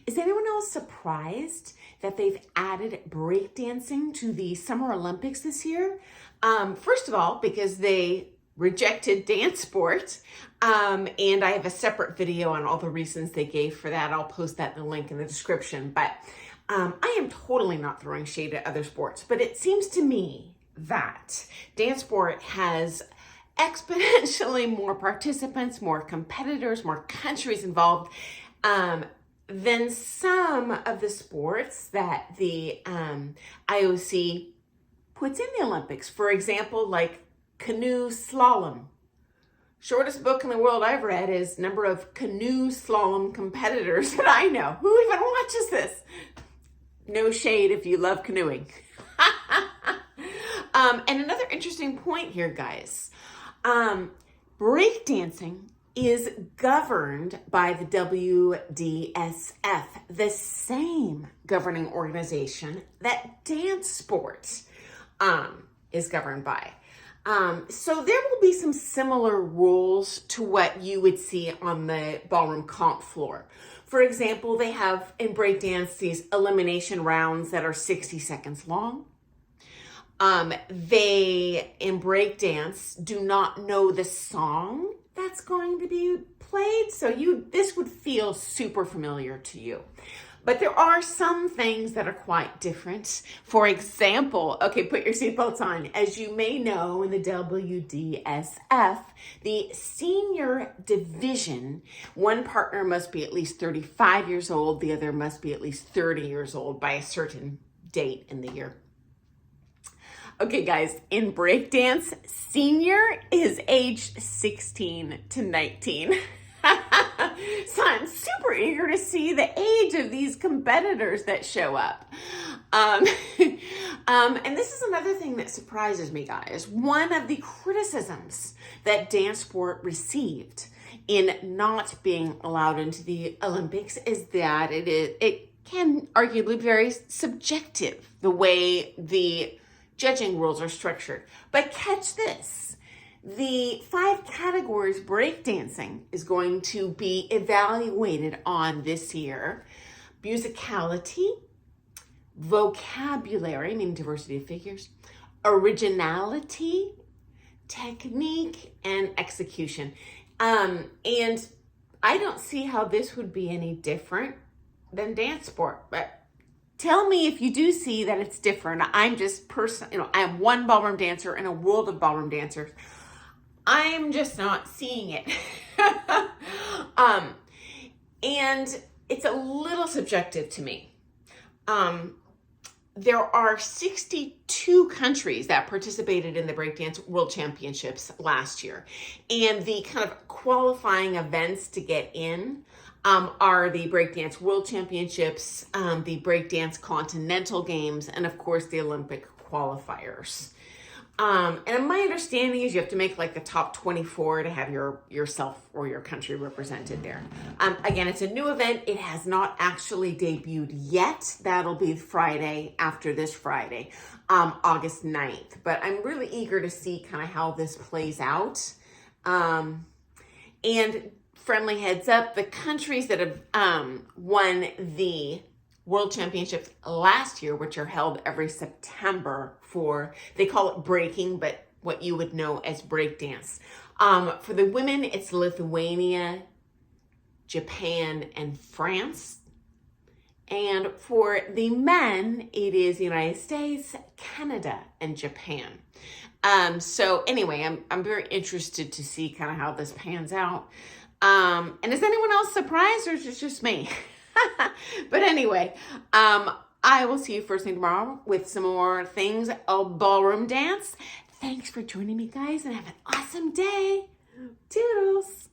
Is anyone else surprised that they've added breakdancing to the Summer Olympics this year? First of all, because they rejected Dancesport, and I have a separate video on all the reasons they gave for that. I'll post that in the link in the description, but I am totally not throwing shade at other sports, but it seems to me that Dancesport has exponentially more participants, more competitors, more countries involved than some of the sports that the IOC puts in the Olympics. For example, like canoe slalom. Shortest book in the world I've read is number of canoe slalom competitors that I know. Who even watches this? No shade if you love canoeing. And another interesting point here, guys. Breakdancing is governed by the WDSF, the same governing organization that Dancesport is governed by. So there will be some similar rules to what you would see on the ballroom comp floor. For example, they have in breakdance these elimination rounds that are 60 seconds long. They, in breakdance, do not know the song that's going to be played, so this would feel super familiar to you. But there are some things that are quite different. For example, okay, put your seatbelts on. As you may know, in the WDSF, the senior division, one partner must be at least 35 years old, the other must be at least 30 years old by a certain date in the year. Okay, guys, in breakdance, senior is aged 16 to 19. So I'm super eager to see the age of these competitors that show up. And this is another thing that surprises me, guys. One of the criticisms that Dancesport received in not being allowed into the Olympics is that it can arguably be very subjective, the way the judging rules are structured. But catch this. The 5 categories breakdancing is going to be evaluated on this year: musicality, vocabulary, meaning diversity of figures, originality, technique, and execution. And I don't see how this would be any different than Dancesport, but tell me if you do see that it's different. I'm just I am one ballroom dancer in a world of ballroom dancers. I'm just not seeing it. And it's a little subjective to me. There are 62 countries that participated in the Breakdance World Championships last year. And the kind of qualifying events to get in are the Breakdance World Championships, the Breakdance Continental Games, and of course the Olympic qualifiers. And my understanding is you have to make like the top 24 to have yourself or your country represented there. Again, it's a new event. It has not actually debuted yet. That'll be Friday after this Friday, August 9th. But I'm really eager to see kind of how this plays out. And friendly heads up, the countries that have won the World Championships last year, which are held every September they call it breaking, but what you would know as breakdance. For the women, it's Lithuania, Japan, and France. And for the men, it is the United States, Canada, and Japan. So anyway, I'm very interested to see kind of how this pans out. And is anyone else surprised, or is it just me? But anyway, I will see you first thing tomorrow with some more things of ballroom dance. Thanks for joining me, guys, and have an awesome day. Toodles.